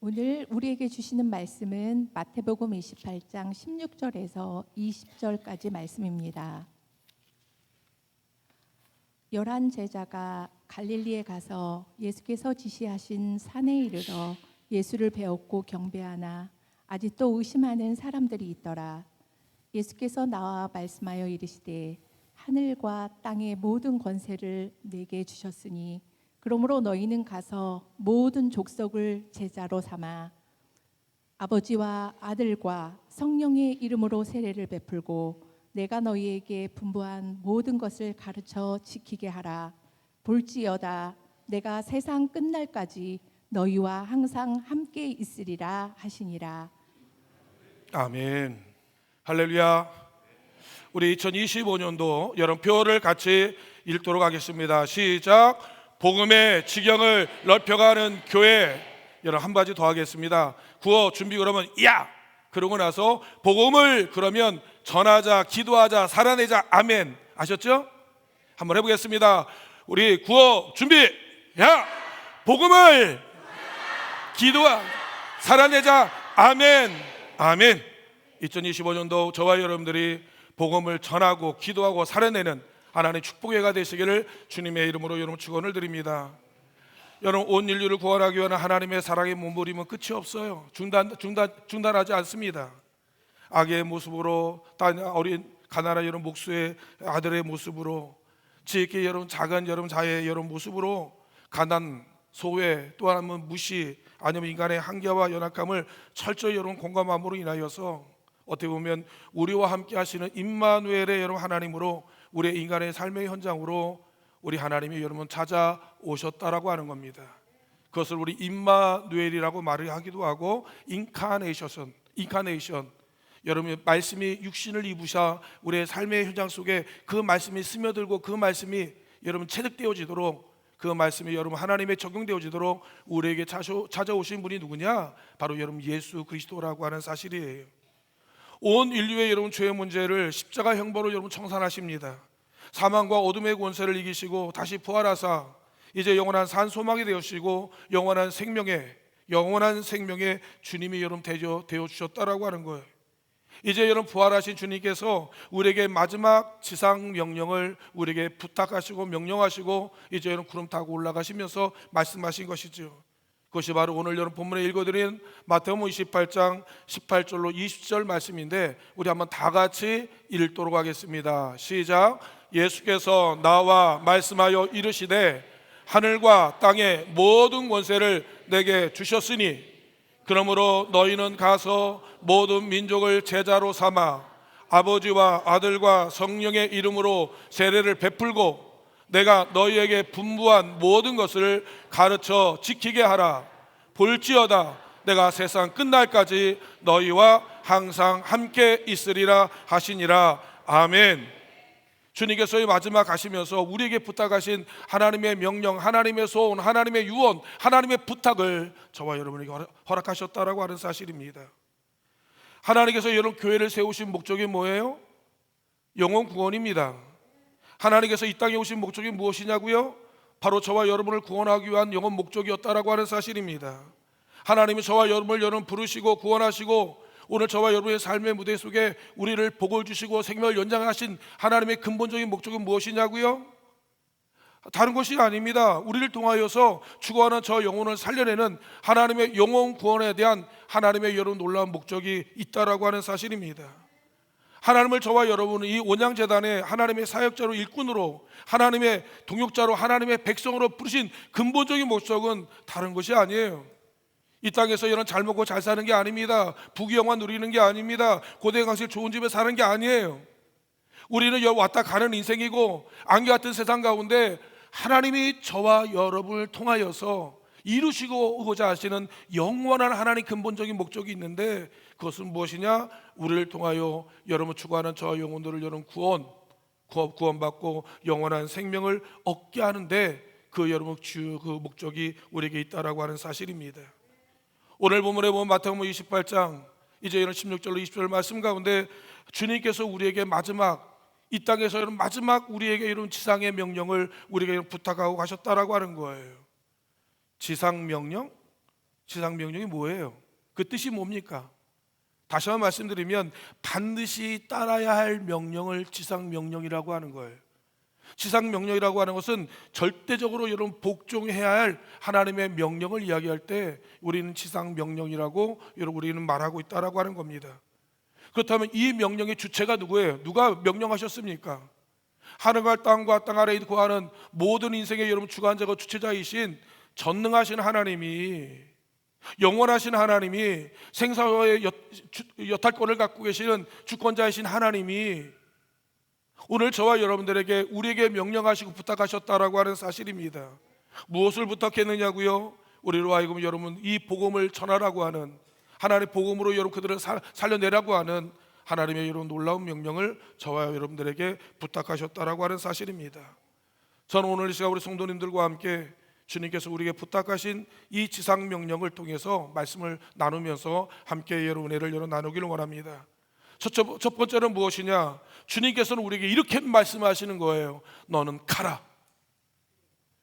오늘 우리에게 주시는 말씀은 마태복음 28장 16절에서 20절까지 말씀입니다. 11 제자가 갈릴리에 가서 예수께서 지시하신 산에 이르러 예수를 배웠고 경배하나 아직도 의심하는 사람들이 있더라. 예수께서 나와 말씀하여 이르시되 하늘과 땅의 모든 권세를 내게 주셨으니 그러므로 너희는 가서 모든 족속을 제자로 삼아 아버지와 아들과 성령의 이름으로 세례를 베풀고 내가 너희에게 분부한 모든 것을 가르쳐 지키게 하라. 볼지어다 내가 세상 끝날까지 너희와 항상 함께 있으리라 하시니라. 아멘. 할렐루야. 우리 2025년도 여러분표를 같이 읽도록 하겠습니다. 시작. 복음의 지경을 넓혀가는 교회. 여러분 한 가지 더 하겠습니다. 구호 준비. 그러면 야! 그러고 나서 복음을 그러면 전하자, 기도하자, 살아내자. 아멘. 아셨죠? 한번 해보겠습니다. 우리 구호 준비. 야! 복음을 기도하, 살아내자. 아멘. 아멘. 2025년도 저와 여러분들이 복음을 전하고 기도하고 살아내는 하나님의 축복회가 되시기를 주님의 이름으로 여러분 축원을 드립니다. 여러분 온 인류를 구원하기 위한 하나님의 사랑의 몸부림은 끝이 없어요. 중단하지 않습니다. 악의 모습으로, 어린 가난한 여러분 목수의 아들의 모습으로, 지혜의 여러분 작은 여러분 자의 여러분 모습으로 가난, 소외, 또 하나는 무시, 아니면 인간의 한계와 연약함을 철저히 여러분 공감함으로 인하여서 어떻게 보면 우리와 함께 하시는 임마누엘의 여러분 하나님으로 우리의 인간의 삶의 현장으로 우리 하나님이 여러분 찾아오셨다라고 하는 겁니다. 그것을 우리 임마누엘이라고 말을 하기도 하고 인카네이션, 여러분 말씀이 육신을 입으셔 우리의 삶의 현장 속에 그 말씀이 스며들고 그 말씀이 여러분 체득되어지도록, 그 말씀이 여러분 하나님의 적용되어지도록 우리에게 찾아오신 분이 누구냐? 바로 여러분 예수 그리스도라고 하는 사실이에요. 온 인류의 여러분 죄의 문제를 십자가 형벌로 여러분 청산하십니다. 사망과 어둠의 권세를 이기시고 다시 부활하사 이제 영원한 산 소망이 되었시고 영원한 생명의 주님이 여러분 되어 주셨다라고 하는 거예요. 이제 여러분 부활하신 주님께서 우리에게 마지막 지상 명령을 우리에게 부탁하시고 명령하시고 이제 여러분 구름 타고 올라가시면서 말씀하신 것이죠. 그것이 바로 오늘 여러분 본문에 읽어드린 마태복음 28장 18절로 20절 말씀인데 우리 한번 다 같이 읽도록 하겠습니다. 시작. 예수께서 나와 말씀하여 이르시되 하늘과 땅의 모든 권세를 내게 주셨으니 그러므로 너희는 가서 모든 민족을 제자로 삼아 아버지와 아들과 성령의 이름으로 세례를 베풀고 내가 너희에게 분부한 모든 것을 가르쳐 지키게 하라. 볼지어다 내가 세상 끝날까지 너희와 항상 함께 있으리라 하시니라. 아멘. 주님께서의 마지막 가시면서 우리에게 부탁하신 하나님의 명령, 하나님의 소원, 하나님의 유언, 하나님의 부탁을 저와 여러분에게 허락하셨다라고 하는 사실입니다. 하나님께서 여러분 교회를 세우신 목적이 뭐예요? 영혼 구원입니다. 하나님께서 이 땅에 오신 목적이 무엇이냐고요? 바로 저와 여러분을 구원하기 위한 영혼 목적이었다라고 하는 사실입니다. 하나님이 저와 여러분을 부르시고 구원하시고 오늘 저와 여러분의 삶의 무대 속에 우리를 복을 주시고 생명을 연장하신 하나님의 근본적인 목적은 무엇이냐고요? 다른 것이 아닙니다. 우리를 통하여서 죽어가는 저 영혼을 살려내는 하나님의 영혼 구원에 대한 하나님의 여러분 놀라운 목적이 있다라고 하는 사실입니다. 하나님을 저와 여러분은 이 온양재단의 하나님의 사역자로, 일꾼으로, 하나님의 동역자로, 하나님의 백성으로 부르신 근본적인 목적은 다른 것이 아니에요. 이 땅에서 이런 잘 먹고 잘 사는 게 아닙니다. 부귀영화 누리는 게 아닙니다. 고대강실 좋은 집에 사는 게 아니에요. 우리는 왔다 가는 인생이고 안개 같은 세상 가운데 하나님이 저와 여러분을 통하여서 이루시고자 하시는 영원한 하나님 근본적인 목적이 있는데 그것은 무엇이냐? 우리를 통하여 여러분 추구하는 저 영혼들을 여러분 구원받고 영원한 생명을 얻게 하는데 그 여러분 그 목적이 우리에게 있다라고 하는 사실입니다. 오늘 본문에 보면 마태복음 28장 이제 이런 16절로 20절 말씀 가운데 주님께서 우리에게 이 땅에서 이런 마지막 우리에게 이런 지상의 명령을 우리에게 부탁하고 가셨다라고 하는 거예요. 지상 명령? 지상 명령이 뭐예요? 그 뜻이 뭡니까? 다시 한번 말씀드리면 반드시 따라야 할 명령을 지상 명령이라고 하는 거예요. 지상 명령이라고 하는 것은 절대적으로 여러분 복종해야 할 하나님의 명령을 이야기할 때 우리는 지상 명령이라고 여러분 우리는 말하고 있다라고 하는 겁니다. 그렇다면 이 명령의 주체가 누구예요? 누가 명령하셨습니까? 하늘과 땅과 땅 아래에 거하는 모든 인생의 여러분 주관자가 주체자이신 전능하신 하나님이, 영원하신 하나님이, 생사의 여탈권을 갖고 계시는 주권자이신 하나님이 오늘 저와 여러분들에게 우리에게 명령하시고 부탁하셨다라고 하는 사실입니다. 무엇을 부탁했느냐고요? 우리로 하여금 여러분 이 복음을 전하라고 하는, 하나님의 복음으로 여러분 그들을 살려내라고 하는 하나님의 이런 놀라운 명령을 저와 여러분들에게 부탁하셨다라고 하는 사실입니다. 저는 오늘 이 시간 우리 성도님들과 함께 주님께서 우리에게 부탁하신 이 지상 명령을 통해서 말씀을 나누면서 함께 여러분 은혜를 나누기를 원합니다. 첫 번째는 무엇이냐? 주님께서는 우리에게 이렇게 말씀하시는 거예요. 너는 가라.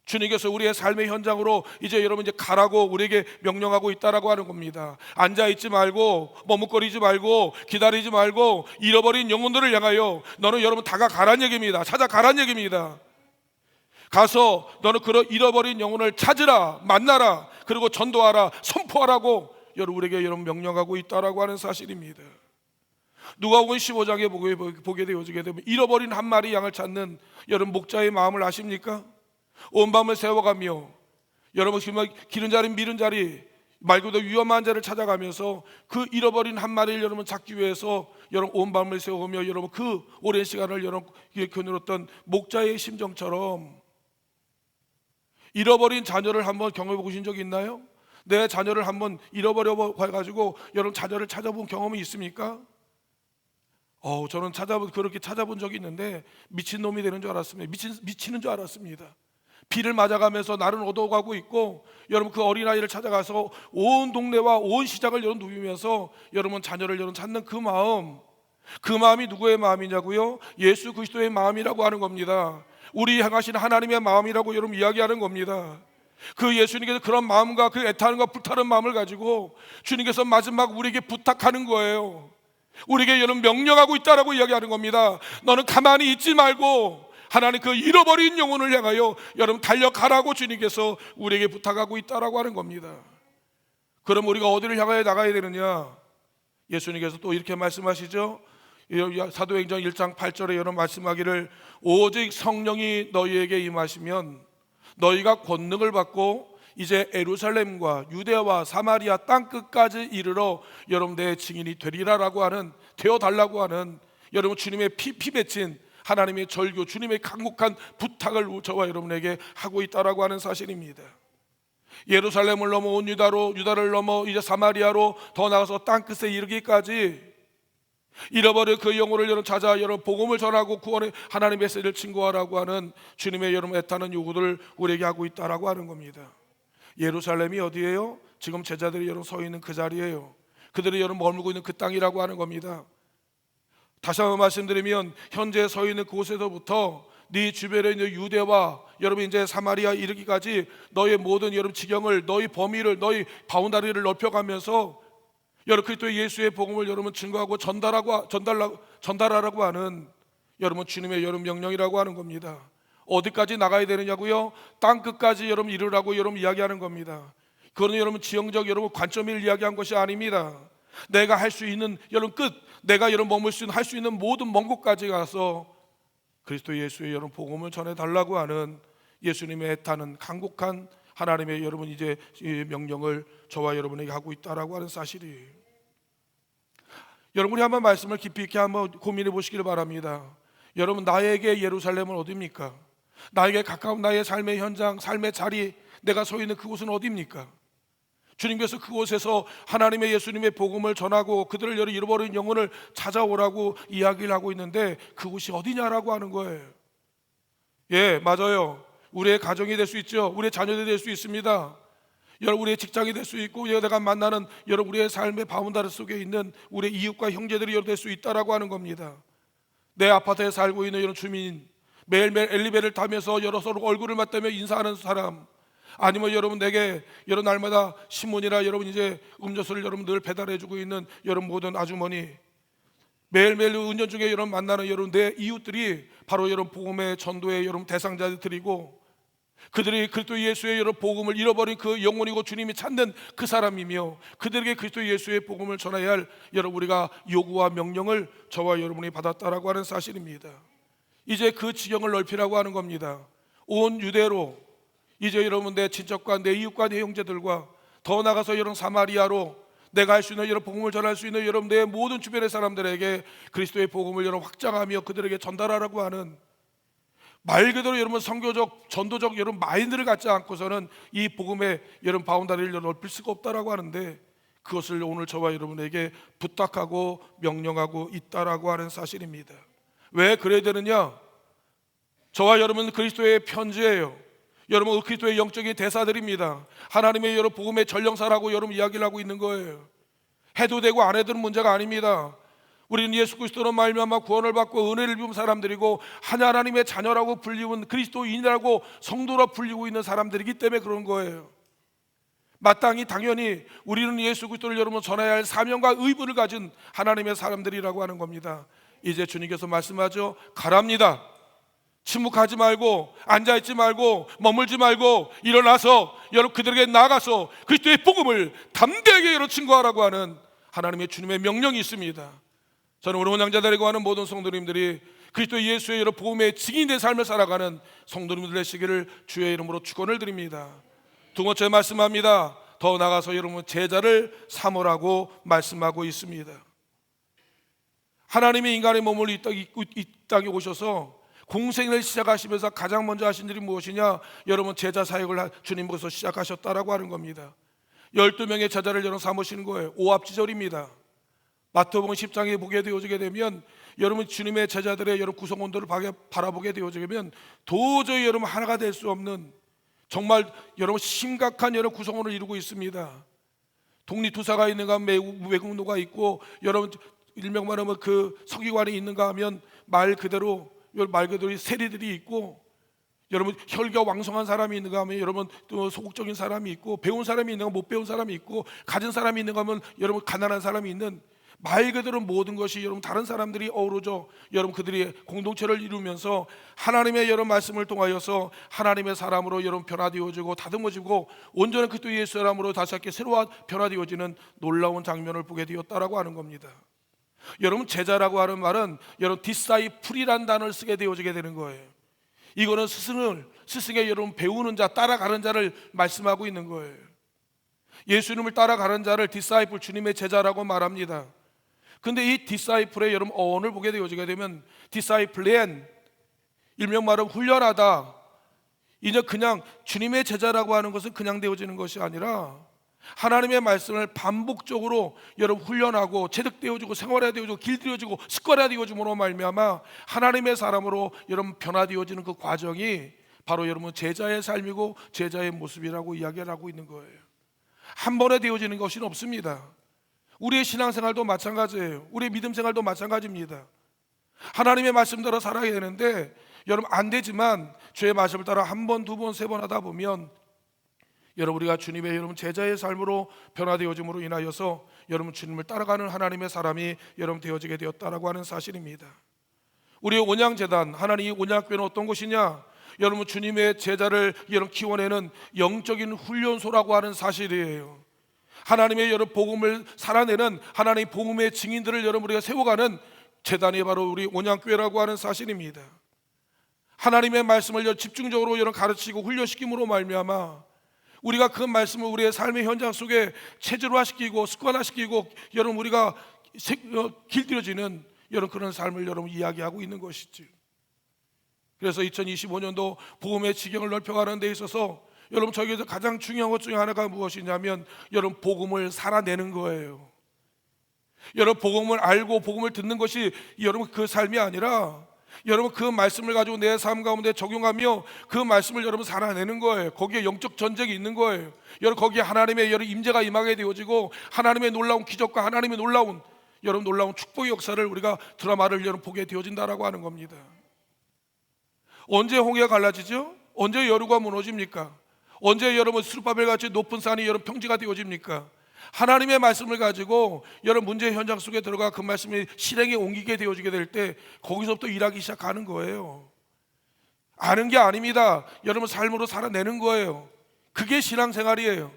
주님께서 우리의 삶의 현장으로 이제 여러분 이제 가라고 우리에게 명령하고 있다라고 하는 겁니다. 앉아 있지 말고 머뭇거리지 말고 기다리지 말고 잃어버린 영혼들을 향하여 너는 여러분 다가가란 얘기입니다. 찾아가란 얘기입니다. 가서 너는 그런 잃어버린 영혼을 찾으라, 만나라, 그리고 전도하라, 선포하라고 여러분 우리에게 여러분 명령하고 있다라고 하는 사실입니다. 누가복음 15장에 보게 되면 잃어버린 한 마리 양을 찾는 여러분 목자의 마음을 아십니까? 온 밤을 세워가며 여러분 기른 자리 미른 자리 말고도 위험한 자를 찾아가면서 그 잃어버린 한 마리를 여러분 찾기 위해서 여러분 온 밤을 세우며 여러분 그 오랜 시간을 여러분 겨누렀던 목자의 심정처럼 잃어버린 자녀를 한번 경험해 보신 적이 있나요? 내 자녀를 한번 잃어버려 가지고 여러분 자녀를 찾아본 경험이 있습니까? 저는 그렇게 찾아본 적이 있는데 미친놈이 되는 줄 알았습니다. 미치는 줄 알았습니다. 비를 맞아가면서 날은 어두워가고 있고 여러분 그 어린아이를 찾아가서 온 동네와 온 시장을 여러분 누비면서 여러분 자녀를 여러분 찾는 그 마음이 누구의 마음이냐고요? 예수 그리스도의 마음이라고 하는 겁니다. 우리 향하신 하나님의 마음이라고 여러분 이야기하는 겁니다. 그 예수님께서 그런 마음과 그 애타는과 불타는 마음을 가지고 주님께서 마지막 우리에게 부탁하는 거예요. 우리에게 여러분 명령하고 있다라고 이야기하는 겁니다. 너는 가만히 있지 말고 하나님 그 잃어버린 영혼을 향하여 여러분 달려가라고 주님께서 우리에게 부탁하고 있다라고 하는 겁니다. 그럼 우리가 어디를 향하여 나가야 되느냐? 예수님께서 또 이렇게 말씀하시죠. 사도행전 1장 8절에 여러분 말씀하기를 오직 성령이 너희에게 임하시면 너희가 권능을 받고 이제 예루살렘과 유대와 사마리아 땅끝까지 이르러 여러분 내 증인이 되리라라고 하는, 되어달라고 하는 여러분 주님의 피 맺힌 하나님의 절규, 주님의 강력한 부탁을 저와 여러분에게 하고 있다라고 하는 사실입니다. 예루살렘을 넘어 온 유다를 넘어 이제 사마리아로 더 나아가서 땅끝에 이르기까지 잃어버린 그 영혼을 여러분 찾아 여러분 복음을 전하고 구원의 하나님의 메시지를 증거하라고 하는 주님의 여러분 애타는 요구를 우리에게 하고 있다라고 하는 겁니다. 예루살렘이 어디예요? 지금 제자들이 여러분 서 있는 그 자리예요. 그들이 여러분 머물고 있는 그 땅이라고 하는 겁니다. 다시 한번 말씀드리면 현재 서 있는 그곳에서부터 네 주변에 있는 유대와 여러분 이제 사마리아 이르기까지 너의 모든 여러분 지경을, 너희 범위를, 너희 바운다리를 넓혀가면서 여러분 그리스도의 예수의 복음을 여러분 증거하고 전달하라고 하는 여러분 주님의 여러분 명령이라고 하는 겁니다. 어디까지 나가야 되느냐고요? 땅 끝까지 여러분 이르라고 여러분 이야기하는 겁니다. 그거는 여러분 지형적 여러분 관점을 이야기한 것이 아닙니다. 내가 할 수 있는 여러분 끝, 내가 여러분 머물 수 있는 할 수 있는 모든 먼 곳까지 가서 그리스도 예수의 여러분 복음을 전해 달라고 하는 예수님의 애타는 강곡한 하나님의 여러분 이제 명령을 저와 여러분에게 하고 있다라고 하는 사실이에요. 여러분 우리 한번 말씀을 깊이 있게 한번 고민해 보시길 바랍니다. 여러분 나에게 예루살렘은 어디입니까? 나에게 가까운 나의 삶의 현장, 삶의 자리, 내가 서 있는 그곳은 어디입니까? 주님께서 그곳에서 하나님의 예수님의 복음을 전하고 그들을 잃어버린 영혼을 찾아오라고 이야기를 하고 있는데 그곳이 어디냐라고 하는 거예요. 예, 맞아요. 우리의 가정이 될 수 있죠. 우리의 자녀들이 될 수 있습니다. 여러분 우리의 직장이 될 수 있고 내가 만나는 여러분 우리의 삶의 바운다리 속에 있는 우리의 이웃과 형제들이 될 수 있다라고 하는 겁니다. 내 아파트에 살고 있는 이런 주민, 매일매일 엘리베이터를 타면서 서로 얼굴을 맞대며 인사하는 사람, 아니면 여러분 내게 여러분 날마다 신문이나 여러분 이제 음료수를 여러분 늘 배달해주고 있는 여러분 모든 아주머니, 매일매일 은연 중에 여러분 만나는 여러분 내 이웃들이 바로 여러분 복음의 전도의 여러분 대상자들이고, 그들이 그리스도 예수의 여러분 복음을 잃어버린 그 영혼이고 주님이 찾는 그 사람이며, 그들에게 그리스도 예수의 복음을 전해야 할 여러분 우리가 요구와 명령을 저와 여러분이 받았다라고 하는 사실입니다. 이제 그 지경을 넓히라고 하는 겁니다. 온 유대로, 이제 여러분 내 친척과 내 이웃과 내 형제들과 더 나가서 여러분 사마리아로 내가 할 수 있는 여러분 복음을 전할 수 있는 여러분 내 모든 주변의 사람들에게 그리스도의 복음을 여러분 확장하며 그들에게 전달하라고 하는, 말 그대로 여러분 선교적 전도적 여러분 마인드를 갖지 않고서는 이 복음의 여러분 바운다리를 넓힐 수가 없다라고 하는데, 그것을 오늘 저와 여러분에게 부탁하고 명령하고 있다라고 하는 사실입니다. 왜 그래야 되느냐? 저와 여러분 그리스도의 편지예요. 여러분 그리스도의 영적인 대사들입니다. 하나님의 여러분 복음의 전령사라고 여러분 이야기를 하고 있는 거예요. 해도 되고 안 해도 문제가 아닙니다. 우리는 예수 그리스도로 말미암아 구원을 받고 은혜를 입은 사람들이고 하나님의 자녀라고 불리운 그리스도인이라고 성도라 불리고 있는 사람들이기 때문에 그런 거예요. 마땅히 당연히 우리는 예수 그리스도를 여러분 전해야 할 사명과 의무를 가진 하나님의 사람들이라고 하는 겁니다. 이제 주님께서 말씀하죠. 가랍니다. 침묵하지 말고 앉아있지 말고 머물지 말고 일어나서 여러분 그들에게 나가서 그리스도의 복음을 담대하게 여러분 증거하라고 하는 하나님의 주님의 명령이 있습니다. 저는 우리 원양자들이고 하는 모든 성도님들이 그리스도 예수의 여러 복음의 증인된 삶을 살아가는 성도님들 되시기를 주의 이름으로 축원을 드립니다. 두 번째 말씀합니다. 더 나가서 여러분 제자를 삼으라고 말씀하고 있습니다. 하나님이 인간의 몸을 이 땅에 오셔서 공생을 시작하시면서 가장 먼저 하신 일이 무엇이냐? 여러분 제자 사역을 주님께서 시작하셨다라고 하는 겁니다. 12명의 제자를 여러분 삼으시는 거예요. 오합지졸입니다. 마태복음 10장에 보게 되어지게 되면 여러분 주님의 제자들의 여러 구성원들을 바라보게 되어지게 되면 도저히 여러분 하나가 될 수 없는 정말 여러분 심각한 여러 구성원을 이루고 있습니다. 독립투사가 있는가 하면 외국노가 있고, 여러분 일명 말하면 그 서기관이 있는가 하면 말 그대로 세리들이 있고, 여러분 혈기가 왕성한 사람이 있는가 하면 여러분 또 소극적인 사람이 있고, 배운 사람이 있는가 못 배운 사람이 있고, 가진 사람이 있는가 하면 여러분 가난한 사람이 있는, 말 그대로 모든 것이 여러분 다른 사람들이 어우러져 여러분 그들이 공동체를 이루면서 하나님의 여러분 말씀을 통하여서 하나님의 사람으로 여러분 변화되어지고 다듬어지고 온전한 그리스도 예수 사람으로 다시 한번 새로 변화되어지는 놀라운 장면을 보게 되었다라고 하는 겁니다. 여러분 제자라고 하는 말은 여러분 디사이플이라는 단어를 쓰게 되어지게 되는 거예요. 이거는 스승의 여러분 배우는 자, 따라가는 자를 말씀하고 있는 거예요. 예수님을 따라가는 자를 디사이플, 주님의 제자라고 말합니다. 근데 이 디사이플의 여러분 어원을 보게 되어지게 되면 디사이플렌, 일명 말하면 훈련하다. 이제 그냥 주님의 제자라고 하는 것은 그냥 되어지는 것이 아니라 하나님의 말씀을 반복적으로 여러분 훈련하고 체득되어지고 생활화되어지고 길들여지고 습관화되어짐으로 말미암아 하나님의 사람으로 여러분 변화되어지는 그 과정이 바로 여러분 제자의 삶이고 제자의 모습이라고 이야기를 하고 있는 거예요. 한 번에 되어지는 것이 없습니다. 우리의 신앙생활도 마찬가지예요. 우리의 믿음생활도 마찬가지입니다. 하나님의 말씀대로 살아야 되는데 여러분 안 되지만 주의 말씀을 따라 한 번, 두 번, 세 번 하다 보면 여러분 우리가 주님의 여러분 제자의 삶으로 변화되어짐으로 인하여서 여러분 주님을 따라가는 하나님의 사람이 여러분 되어지게 되었다라고 하는 사실입니다. 우리의 온양재단, 하나님의 온양교회는 어떤 곳이냐? 여러분 주님의 제자를 여러분 키워내는 영적인 훈련소라고 하는 사실이에요. 하나님의 여러분 복음을 살아내는 하나님의 복음의 증인들을 여러분 우리가 세워가는 재단이 바로 우리 온양교회라고 하는 사실입니다. 하나님의 말씀을 집중적으로 여러분 가르치고 훈련시킴으로 말미암아 우리가 그 말씀을 우리의 삶의 현장 속에 체질화시키고 습관화시키고 여러분 우리가 길들여지는 여러분 그런 삶을 여러분 이야기하고 있는 것이죠. 그래서 2025년도 복음의 지경을 넓혀가는 데 있어서 여러분 저에게서 가장 중요한 것 중에 하나가 무엇이냐면 여러분 복음을 살아내는 거예요. 여러분 복음을 알고 복음을 듣는 것이 여러분 그 삶이 아니라 여러분 그 말씀을 가지고 내 삶 가운데 적용하며 그 말씀을 여러분 살아내는 거예요. 거기에 영적 전쟁이 있는 거예요. 여러분 거기에 하나님의 여러분 임재가 임하게 되어지고 하나님의 놀라운 기적과 하나님의 놀라운 축복의 역사를 우리가 드라마를 여러분 보게 되어진다라고 하는 겁니다. 언제 홍해가 갈라지죠? 언제 여리고가 무너집니까? 언제 여러분 스룹바벨 같이 높은 산이 여러분 평지가 되어집니까? 하나님의 말씀을 가지고 여러분 문제 현장 속에 들어가 그 말씀이 실행에 옮기게 되어지게 될 때 거기서부터 일하기 시작하는 거예요. 아는 게 아닙니다. 여러분 삶으로 살아내는 거예요. 그게 신앙생활이에요.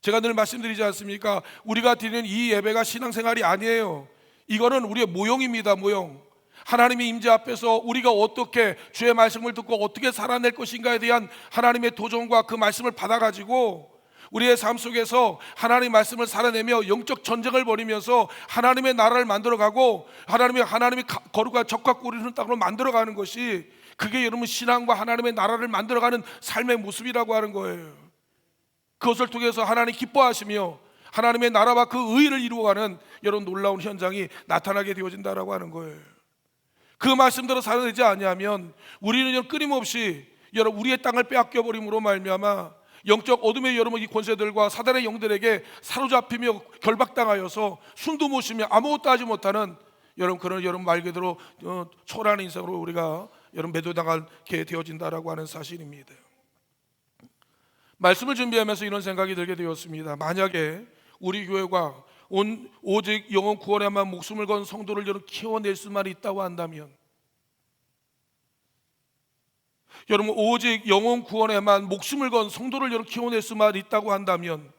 제가 늘 말씀드리지 않습니까? 우리가 드리는 이 예배가 신앙생활이 아니에요. 이거는 우리의 모형입니다. 모형. 하나님의 임재 앞에서 우리가 어떻게 주의 말씀을 듣고 어떻게 살아낼 것인가에 대한 하나님의 도전과 그 말씀을 받아가지고 우리의 삶 속에서 하나님의 말씀을 살아내며 영적 전쟁을 벌이면서 하나님의 나라를 만들어가고 하나님의 거룩한 적과 꿀이는 땅으로 만들어가는 것이, 그게 여러분 신앙과 하나님의 나라를 만들어가는 삶의 모습이라고 하는 거예요. 그것을 통해서 하나님 기뻐하시며 하나님의 나라와 그 의를 이루어가는 여러분 놀라운 현장이 나타나게 되어진다라고 하는 거예요. 그 말씀대로 살아내지 아니하면 우리는 끊임없이 여러분 우리의 땅을 빼앗겨 버림으로 말미암아 영적 어둠의 여러분 이 권세들과 사단의 영들에게 사로잡히며 결박당하여서 숨도 못 쉬며 아무것도 하지 못하는 여러분 그런 여러분 말 그대로 초라한 인생으로 우리가 여러분 매도당하게 되어진다라고 하는 사실입니다. 말씀을 준비하면서 이런 생각이 들게 되었습니다. 만약에 우리 교회가 오직 영혼 구원에만 목숨을 건 성도를 여러분 키워낼 수만 있다고 한다면, 여러분 오직 영혼 구원에만 목숨을 건 성도를 여러분 키워낼 수만 있다고 한다면,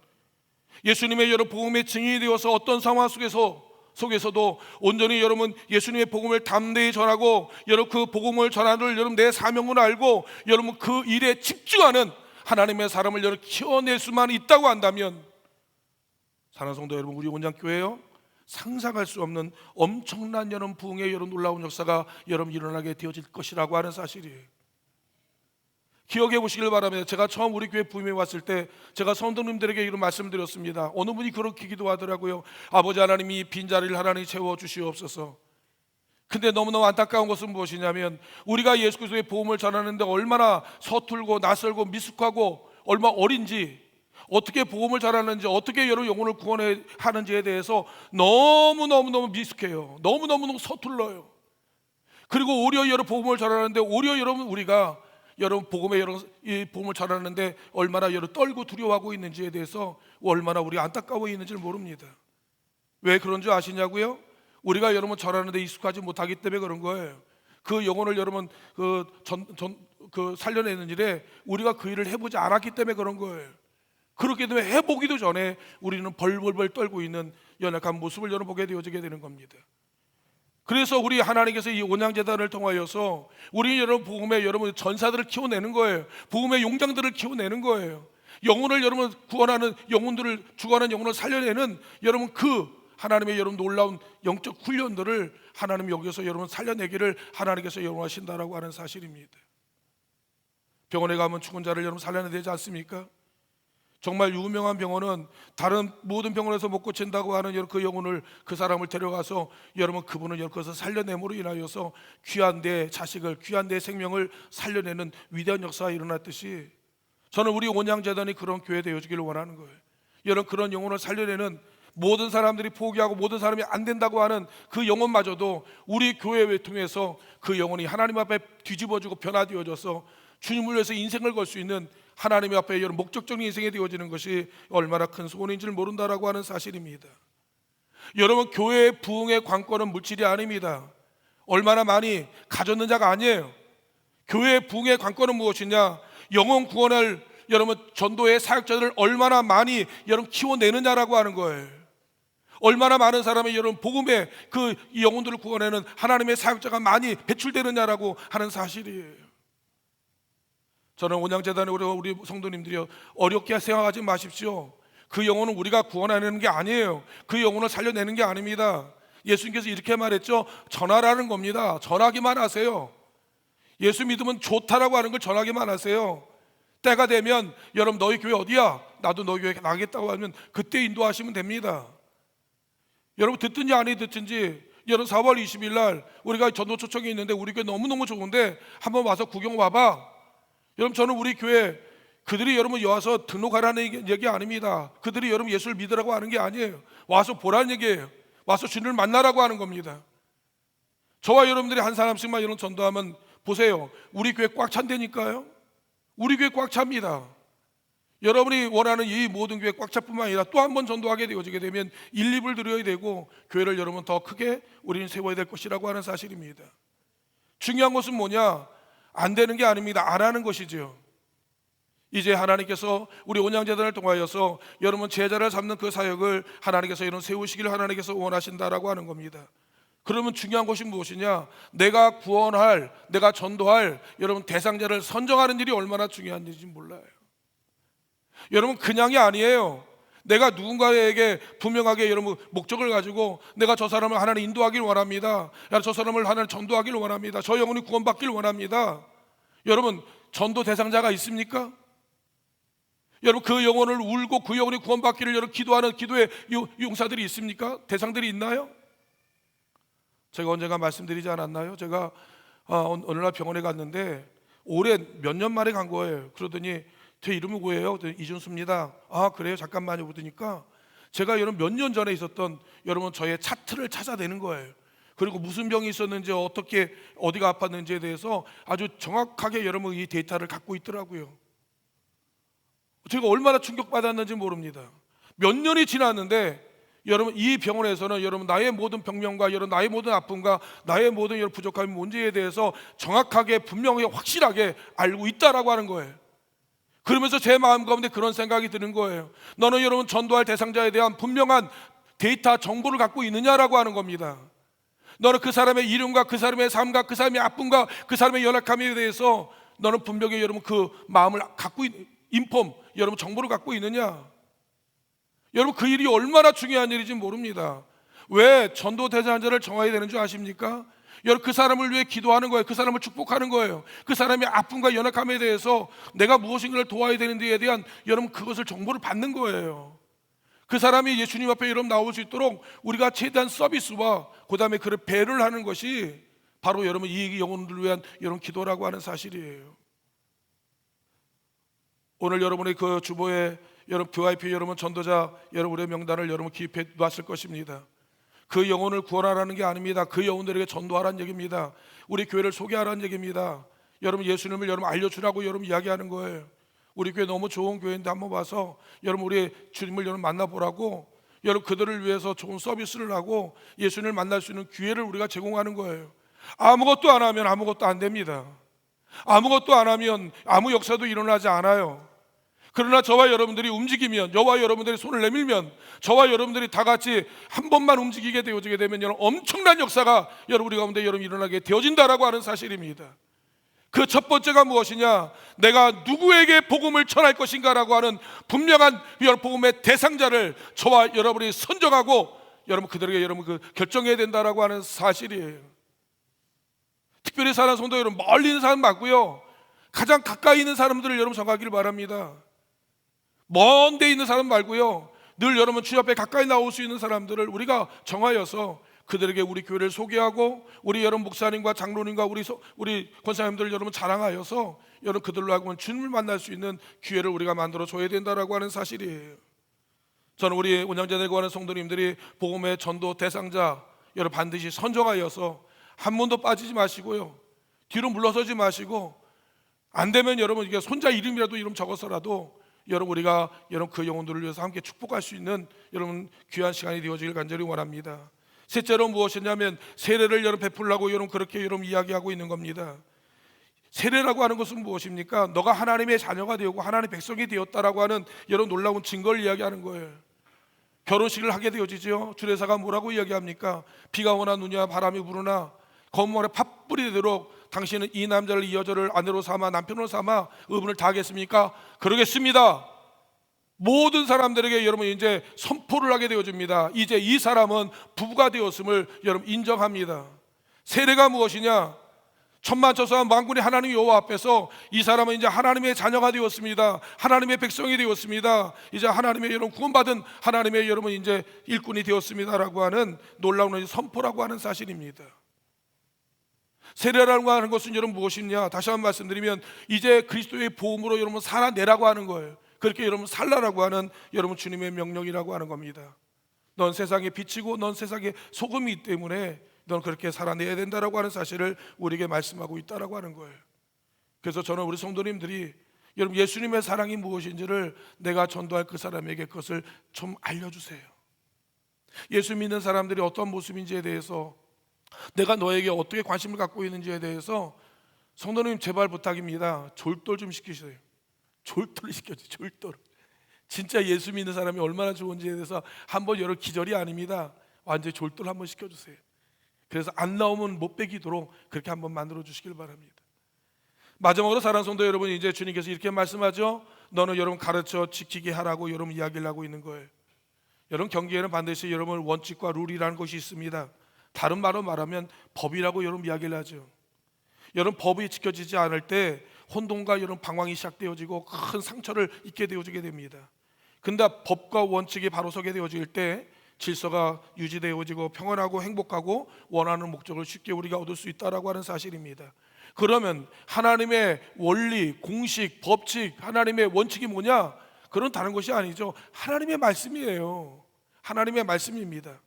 예수님의 여러분 복음의 증인이 되어서 어떤 상황 속에서도 온전히 여러분 예수님의 복음을 담대히 전하고 여러분 그 복음을 전하는 여러분 내 사명을 알고 여러분 그 일에 집중하는 하나님의 사람을 여러분 키워낼 수만 있다고 한다면, 사랑하는 성도 여러분, 우리 온장교회요 상상할 수 없는 엄청난 여러분 부흥의 여러분 놀라운 역사가 여러분 일어나게 되어질 것이라고 하는 사실이에요. 기억해 보시길 바랍니다. 제가 처음 우리 교회 부임에 왔을 때 제가 성도님들에게 이런 말씀드렸습니다. 어느 분이 그렇게 기도하더라고요. 아버지 하나님, 이 빈자리를 하나님 채워주시옵소서. 근데 너무너무 안타까운 것은 무엇이냐면 우리가 예수 그리스도의 복음을 전하는데 얼마나 서툴고 낯설고 미숙하고 얼마나 어린지, 어떻게 복음을 전하는지, 어떻게 여러분 영혼을 구원하는지에 대해서 너무너무 미숙해요. 너무너무 서툴러요. 그리고 오히려 여러분 복음을 전하는데 오히려 여러분 우리가 여러분 복음에 여러분 이 복음을 전하는데 얼마나 여러분 떨고 두려워하고 있는지에 대해서 얼마나 우리가 안타까워 있는지를 모릅니다. 왜 그런 줄 아시냐고요? 우리가 여러분 전하는데 익숙하지 못하기 때문에 그런 거예요. 그 영혼을 여러분 살려내는 일에 우리가 그 일을 해보지 않았기 때문에 그런 거예요. 그렇기 때문에 해보기도 전에 우리는 벌벌벌 떨고 있는 연약한 모습을 여러분 보게 되어지게 되는 겁니다. 그래서 우리 하나님께서 이 온양재단을 통하여서 우리 여러분 복음의 여러분 전사들을 키워내는 거예요. 복음의 용장들을 키워내는 거예요. 영혼을 여러분 구원하는 영혼들을 죽어가는 영혼을 살려내는 여러분 그 하나님의 여러분 놀라운 영적 훈련들을 하나님 여기서 여러분 살려내기를 하나님께서 여러분 하신다라고 하는 사실입니다. 병원에 가면 죽은 자를 여러분 살려내야 되지 않습니까? 정말 유명한 병원은 다른 모든 병원에서 못 고친다고 하는 그 영혼을, 그 사람을 데려가서 여러분 그분은 여러분 그것을 살려냄으로 인하여서 귀한 내 자식을, 귀한 내 생명을 살려내는 위대한 역사가 일어났듯이 저는 우리 온양재단이 그런 교회 되어주기를 원하는 거예요. 여러분 그런 영혼을 살려내는 모든 사람들이 포기하고 모든 사람이 안 된다고 하는 그 영혼마저도 우리 교회를 통해서 그 영혼이 하나님 앞에 뒤집어지고 변화되어져서 주님을 위해서 인생을 걸 수 있는 하나님 앞에 여러분 목적적인 인생이 되어지는 것이 얼마나 큰 소원인지를 모른다라고 하는 사실입니다. 여러분 교회의 부흥의 관건은 물질이 아닙니다. 얼마나 많이 가졌는 자가 아니에요. 교회의 부흥의 관건은 무엇이냐? 영혼 구원을 여러분 전도의 사역자들을 얼마나 많이 여러분 키워내느냐라고 하는 거예요. 얼마나 많은 사람이 여러분 복음의 그 영혼들을 구원하는 하나님의 사역자가 많이 배출되느냐라고 하는 사실이에요. 저는 온양재단에 우리 성도님들이 어렵게 생각하지 마십시오. 그 영혼은 우리가 구원하는 게 아니에요. 그 영혼을 살려내는 게 아닙니다. 예수님께서 이렇게 말했죠. 전하라는 겁니다. 전하기만 하세요. 예수 믿으면 좋다라고 하는 걸 전하기만 하세요. 때가 되면 여러분 너희 교회 어디야? 나도 너희 교회 나가겠다고 하면 그때 인도하시면 됩니다. 여러분 듣든지 아니 듣든지 여러분 4월 20일 날 우리가 전도 초청이 있는데 우리 교회 너무너무 좋은데 한번 와서 구경 와봐. 여러분 저는 우리 교회 그들이 여러분 와서 등록하라는 얘기 아닙니다. 그들이 여러분 예수를 믿으라고 하는 게 아니에요. 와서 보라는 얘기예요. 와서 주님을 만나라고 하는 겁니다. 저와 여러분들이 한 사람씩만 이런 전도하면 보세요. 우리 교회 꽉 찬다니까요. 우리 교회 꽉 찹니다. 여러분이 원하는 이 모든 교회 꽉 차뿐만 아니라 또 한 번 전도하게 되어지게 되면 1, 2불 드려야 되고 교회를 여러분 더 크게 우리는 세워야 될 것이라고 하는 사실입니다. 중요한 것은 뭐냐? 안 되는 게 아닙니다. 안 하는 것이죠. 이제 하나님께서 우리 온양재단을 통하여서 여러분 제자를 삼는 그 사역을 하나님께서 이런 세우시기를 하나님께서 원하신다라고 하는 겁니다. 그러면 중요한 것이 무엇이냐? 내가 구원할, 내가 전도할 여러분 대상자를 선정하는 일이 얼마나 중요한지 몰라요. 여러분 그냥이 아니에요. 내가 누군가에게 분명하게 여러분 목적을 가지고 내가 저 사람을 하나님 인도하길 원합니다. 저 사람을 하나님 전도하길 원합니다. 저 영혼이 구원받길 원합니다. 여러분 전도 대상자가 있습니까? 여러분 그 영혼을 울고 그 영혼이 구원받기를 여러분 기도하는 기도의 용사들이 있습니까? 대상들이 있나요? 제가 언젠가 말씀드리지 않았나요? 제가 어느 날 병원에 갔는데 올해 몇 년 만에 간 거예요. 그러더니 제 이름이 뭐예요? 이준수입니다. 아 그래요? 잠깐만요. 그러니까 제가 여러분 몇 년 전에 있었던 여러분 저의 차트를 찾아내는 거예요. 그리고 무슨 병이 있었는지 어떻게 어디가 아팠는지에 대해서 아주 정확하게 여러분 이 데이터를 갖고 있더라고요. 제가 얼마나 충격받았는지 모릅니다. 몇 년이 지났는데 여러분 이 병원에서는 여러분 나의 모든 병명과 여러분 나의 모든 아픔과 나의 모든 여러분 부족함 문제에 대해서 정확하게 분명히 확실하게 알고 있다라고 하는 거예요. 그러면서 제 마음 가운데 그런 생각이 드는 거예요. 너는 여러분 전도할 대상자에 대한 분명한 데이터 정보를 갖고 있느냐라고 하는 겁니다. 너는 그 사람의 이름과 그 사람의 삶과 그 사람의 아픔과 그 사람의 연약함에 대해서 너는 분명히 여러분 그 마음을 갖고 여러분 정보를 갖고 있느냐? 여러분 그 일이 얼마나 중요한 일인지 모릅니다. 왜 전도 대상자를 정해야 되는 줄 아십니까? 여러분 그 사람을 위해 기도하는 거예요. 그 사람을 축복하는 거예요. 그 사람의 아픔과 연약함에 대해서 내가 무엇인가를 도와야 되는지에 대한 여러분 그것을 정보를 받는 거예요. 그 사람이 예수님 앞에 여러분 나올 수 있도록 우리가 최대한 서비스와 그 다음에 그를 배를 하는 것이 바로 여러분 이 영혼들을 위한 여러분 기도라고 하는 사실이에요. 오늘 여러분의 그 주보에 여러분 VIP 여러분 전도자 여러분의 명단을 여러분 기입해 놨을 것입니다. 그 영혼을 구원하라는 게 아닙니다. 그 영혼들에게 전도하라는 얘기입니다. 우리 교회를 소개하라는 얘기입니다. 여러분 예수님을 여러분 알려주라고 여러분 이야기하는 거예요. 우리 교회 너무 좋은 교회인데 한번 와서 여러분 우리 주님을 여러분 만나보라고 여러분 그들을 위해서 좋은 서비스를 하고 예수님을 만날 수 있는 기회를 우리가 제공하는 거예요. 아무것도 안 하면 아무것도 안 됩니다. 아무것도 안 하면 아무 역사도 일어나지 않아요. 그러나 저와 여러분들이 움직이면, 저와 여러분들이 손을 내밀면, 저와 여러분들이 다 같이 한 번만 움직이게 되어지게 되면 여러분 엄청난 역사가 여러분 우리 가운데 여러분 일어나게 되어진다라고 하는 사실입니다. 그 첫 번째가 무엇이냐? 내가 누구에게 복음을 전할 것인가라고 하는 분명한 복음의 대상자를 저와 여러분이 선정하고 여러분 그들에게 여러분 그 결정해야 된다라고 하는 사실이에요. 특별히 사는 성도 여러분 멀리 있는 사람 맞고요. 가장 가까이 있는 사람들을 여러분 정하기를 바랍니다. 먼 데 있는 사람 말고요. 늘 여러분 주님 앞에 가까이 나올 수 있는 사람들을 우리가 정하여서 그들에게 우리 교회를 소개하고 우리 여러분 목사님과 장로님과 우리 권사님들 여러분 자랑하여서 여러분 그들로 하고 주님을 만날 수 있는 기회를 우리가 만들어 줘야 된다라고 하는 사실이에요. 저는 우리 온양재단에 거하는 성도님들이 복음의 전도 대상자 여러분 반드시 선정하여서 한 번도 빠지지 마시고요. 뒤로 물러서지 마시고 안 되면 여러분 이게 손자 이름이라도 이름 적어서라도 여러분 우리가 여러분 그 영혼들을 위해서 함께 축복할 수 있는 여러분 귀한 시간이 되어지길 간절히 원합니다. 셋째로 무엇이냐면 세례를 여러분 베풀라고 여러분 그렇게 여러분 이야기하고 있는 겁니다. 세례라고 하는 것은 무엇입니까? 너가 하나님의 자녀가 되었고 하나님의 백성이 되었다라고 하는 여러분 놀라운 증거를 이야기하는 거예요. 결혼식을 하게 되어지죠. 주례사가 뭐라고 이야기합니까? 비가 오나 눈이 와 바람이 부르나 검은 모래 팥불이 되도록 당신은 이 남자를 이 여자를 아내로 삼아 남편으로 삼아 의문을 다하겠습니까? 그러겠습니다. 모든 사람들에게 여러분 이제 선포를 하게 되어집니다. 이제 이 사람은 부부가 되었음을 여러분 인정합니다. 세례가 무엇이냐? 천만천사와 만군의 하나님 여호와 앞에서 이 사람은 이제 하나님의 자녀가 되었습니다. 하나님의 백성이 되었습니다. 이제 하나님의 여러분 구원받은 하나님의 여러분 이제 일꾼이 되었습니다라고 하는 놀라운 선포라고 하는 사실입니다. 세례라고 하는 것은 여러분 무엇이냐? 다시 한번 말씀드리면 이제 그리스도의 보험으로 여러분 살아내라고 하는 거예요. 그렇게 여러분 살라라고 하는 여러분 주님의 명령이라고 하는 겁니다. 넌 세상의 빛이고 넌 세상의 소금이기 때문에 넌 그렇게 살아내야 된다라고 하는 사실을 우리에게 말씀하고 있다라고 하는 거예요. 그래서 저는 우리 성도님들이 여러분, 예수님의 사랑이 무엇인지를 내가 전도할 그 사람에게 그것을 좀 알려주세요. 예수 믿는 사람들이 어떤 모습인지에 대해서, 내가 너에게 어떻게 관심을 갖고 있는지에 대해서 성도님 제발 부탁입니다. 졸돌 좀 시키세요. 졸돌 시켜주세요. 졸돌. 진짜 예수 믿는 사람이 얼마나 좋은지에 대해서 한번 여러 기절이 아닙니다. 완전히 졸돌 한번 시켜주세요. 그래서 안 나오면 못 빼기도록 그렇게 한번 만들어 주시길 바랍니다. 마지막으로 사랑하는 성도 여러분, 이제 주님께서 이렇게 말씀하죠. 너는 여러분 가르쳐 지키게 하라고 여러분 이야기를 하고 있는 거예요. 여러분, 경계에는 반드시 여러분 원칙과 룰이라는 것이 있습니다. 다른 말로 말하면 법이라고 여러분 이야기를 하죠. 여러분, 법이 지켜지지 않을 때 혼돈과 여러분 방황이 시작되어지고 큰 상처를 입게 되어지게 됩니다. 근데 법과 원칙이 바로 서게 되어질 때 질서가 유지되어지고 평안하고 행복하고 원하는 목적을 쉽게 우리가 얻을 수 있다라고 하는 사실입니다. 그러면 하나님의 원리, 공식, 법칙, 하나님의 원칙이 뭐냐? 그런 다른 것이 아니죠. 하나님의 말씀이에요. 하나님의 말씀입니다.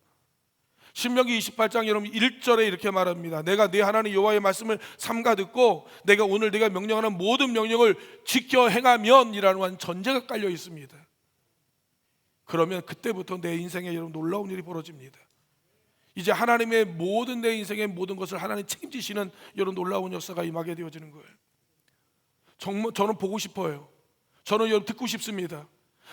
신명기 28장 여러분 1절에 이렇게 말합니다. 내가 내 하나님 여호와의 말씀을 삼가 듣고 내가 오늘 내가 명령하는 모든 명령을 지켜 행하면이라는 전제가 깔려 있습니다. 그러면 그때부터 내 인생에 여러분 놀라운 일이 벌어집니다. 이제 하나님의 모든 내 인생의 모든 것을 하나님 책임지시는 이런 놀라운 역사가 임하게 되어지는 거예요. 정말 저는 보고 싶어요. 저는 여러분 듣고 싶습니다.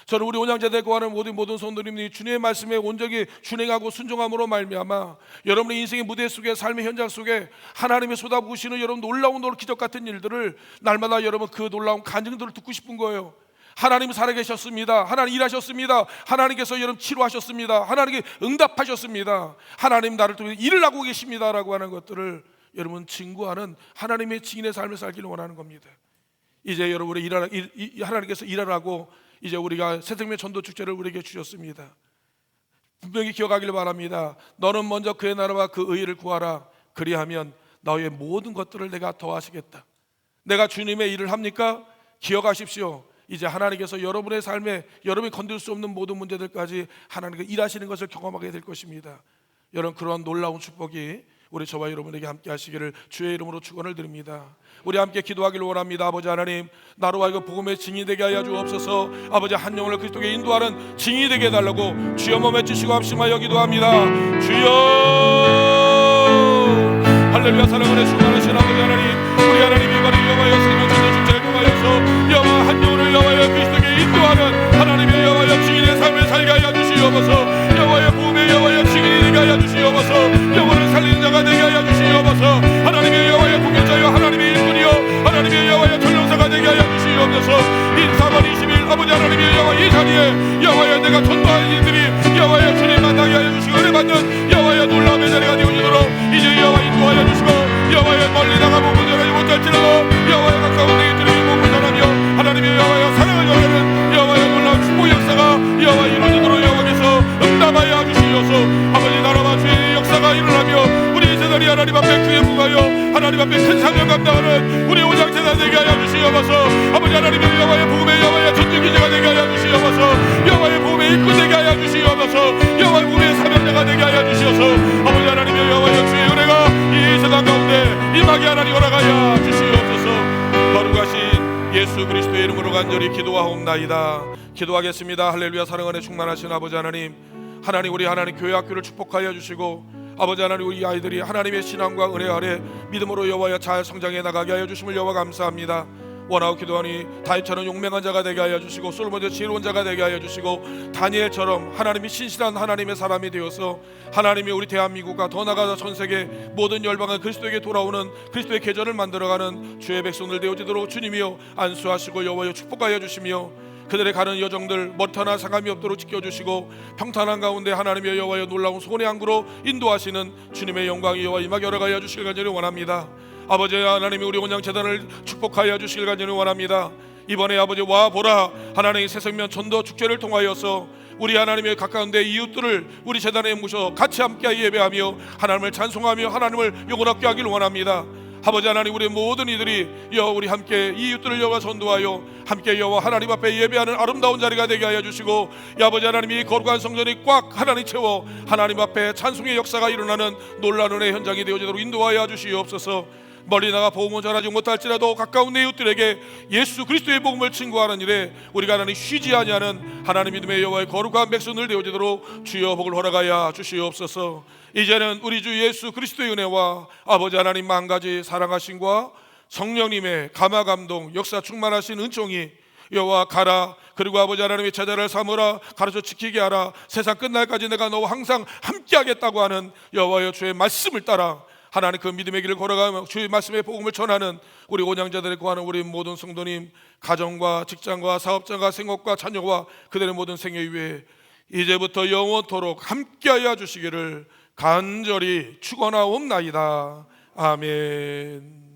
저는 우리 온양제대 거하는 모든 성도님들이 주님의 말씀에 온전히 준행하고 순종함으로 말미암아 여러분의 인생의 무대 속에 삶의 현장 속에 하나님의 쏟아부으시는 여러분 놀라운 기적 같은 일들을 날마다 여러분 그 놀라운 간증들을 듣고 싶은 거예요. 하나님 살아계셨습니다. 하나님 일하셨습니다. 하나님께서 여러분 치료하셨습니다. 하나님께 응답하셨습니다. 하나님 나를 통해 일을 하고 계십니다라고 하는 것들을 여러분 증거하는 하나님의 증인의 삶을 살기를 원하는 겁니다. 이제 여러분의 하나님께서 일하라고 이제 우리가 새생명 전도 축제를 우리에게 주셨습니다. 분명히 기억하기를 바랍니다. 너는 먼저 그의 나라와 그 의를 구하라. 그리하면 너의 모든 것들을 내가 더하시겠다. 내가 주님의 일을 합니까? 기억하십시오. 이제 하나님께서 여러분의 삶에 여러분이 건들 수 없는 모든 문제들까지 하나님께서 일하시는 것을 경험하게 될 것입니다. 여러분, 그런 놀라운 축복이 우리 저와 여러분에게 함께 하시기를 주의 이름으로 축원을 드립니다. 우리 함께 기도하기를 원합니다. 아버지 하나님, 나로 하여금 복음의 증인이 되게 하여 주옵소서. 아버지, 한 영혼을 그리스도께 인도하는 증인이 되게 해달라고 주여 몸에 주시고 합심하여 기도합니다. 주여, 할렐루야. 사랑하는 충만하신 아버지 하나님, 우리 하나님이 바로 여호와여 생명 전도 축제를 통하여서 여호와 한 영혼을 여호와여 그리스도께 인도하는 하나님의 여호와여 증인의 삶을 살게 하여 주시옵소서. 여호와의 복음의 여호와여 증인이 되게 하여 주시옵소서. 영혼을 살리는 자가 되게 하여 주시옵소서. 하나님의 여호와여 공격자여 하나님의 일꾼이여 하나님의 여호와여 전령사가 되게 하여 주시옵소서. 인사번 20일 아버지 하나님의 여호와 이 자리에 여호와여 내가 전도하는 이들이 여호와여 주님 만나게 하여 주시고 은혜 받는 여호와여 놀라움의 자리가 되어지도록 이제 여호와 인도하여 주시고 여호와여 멀리 나가고 문전하지 못할지라도 여호와여 가까운 데 이들이 목문전하며 하나님의 여호와여 사랑을 전하는 여호와여 놀라운 축복 역사가 여호와 이루어지도록 여호와께서 응답하여 주시옵소서. 아버지 나라와 주의 역사가 일어나며 우리 세상이 하나님 앞에 크게 부가여 하나님 앞에 큰 사명 감당하는 우리 오장제단 되게 하여 주시옵소서. 아버지 하나님의 여호와의 복음의 여호와의 전투기제가 되게 하여 주시옵소서. 여호와의 복음의 일꾼 되게 하여 주시옵소서. 여호와의 복음의 사명자가 되게 하여 주시옵소서. 아버지 하나님의 여호와의 주의 은혜가 이 세상 가운데 임하게 하나님 허락하여 주시옵소서. 거룩하신 예수 그리스도의 이름으로 간절히 기도하옵나이다. 기도하겠습니다. 할렐루야. 사랑하는 충만하신 아버지 하나님, 하나님 우리 하나님 교회 학교를 축복하여 주시고 아버지 하나님 우리 아이들이 하나님의 신앙과 은혜 아래 믿음으로 여호와여 잘 성장해 나가게 하여 주심을 여호와 감사합니다. 원하고 기도하니 다윗처럼 용맹한 자가 되게 하여 주시고 솔로몬처럼 지혜로운 자가 되게 하여 주시고 다니엘처럼 하나님이 신실한 하나님의 사람이 되어서 하나님이 우리 대한민국과 더 나아가 전세계 모든 열방은 그리스도에게 돌아오는 그리스도의 계절을 만들어가는 주의 백성들 되어지도록 주님이여 안수하시고 여호와여 축복하여 주시며 그들의 가는 여정들 머리타나 상함이 없도록 지켜주시고 평탄한 가운데 하나님의 여호와여 놀라운 소원의 항구로 인도하시는 주님의 영광이 여호와 임하게 허락하여 주시길 간절히 원합니다. 아버지 하나님이 우리 온양재단을 축복하여 주시길 간절히 원합니다. 이번에 아버지 와 보라 하나님의 새생명 전도 축제를 통하여서 우리 하나님의 가까운 데 이웃들을 우리 재단에 모셔 같이 함께 예배하며 하나님을 찬송하며 하나님을 영원하게 하길 원합니다. 아버지 하나님 우리 모든 이들이 우리 함께 이웃들을 여호와 전도하여 함께 여호와 하나님 앞에 예배하는 아름다운 자리가 되게 하여 주시고 아버지 하나님이 거룩한 성전이 꽉 하나님 채워 하나님 앞에 찬송의 역사가 일어나는 놀라운 은혜의 현장이 되어지도록 인도하여 주시옵소서. 멀리 나가 복음을 전하지 못할지라도 가까운 내 이웃들에게 예수 그리스도의 복음을 증거하는 일에 우리가 하나님 쉬지 아니하는 하나님 믿음의 여호와의 거룩한 백성들 되어지도록 주여 복을 허락하여 주시옵소서. 이제는 우리 주 예수 그리스도의 은혜와 아버지 하나님 만가지 사랑하심과 성령님의 감화 감동 역사 충만하신 은총이 여호와 가라, 그리고 아버지 하나님의 제자를 삼으라, 가르쳐 지키게 하라, 세상 끝날까지 내가 너와 항상 함께하겠다고 하는 여호와여 주의 말씀을 따라 하나님 그 믿음의 길을 걸어가며 주의 말씀의 복음을 전하는 우리 온양자들을 구하는 우리 모든 성도님, 가정과 직장과 사업장과 생업과 자녀와 그들의 모든 생애 위에 이제부터 영원토록 함께하여 주시기를 간절히 축원하옵나이다. 아멘.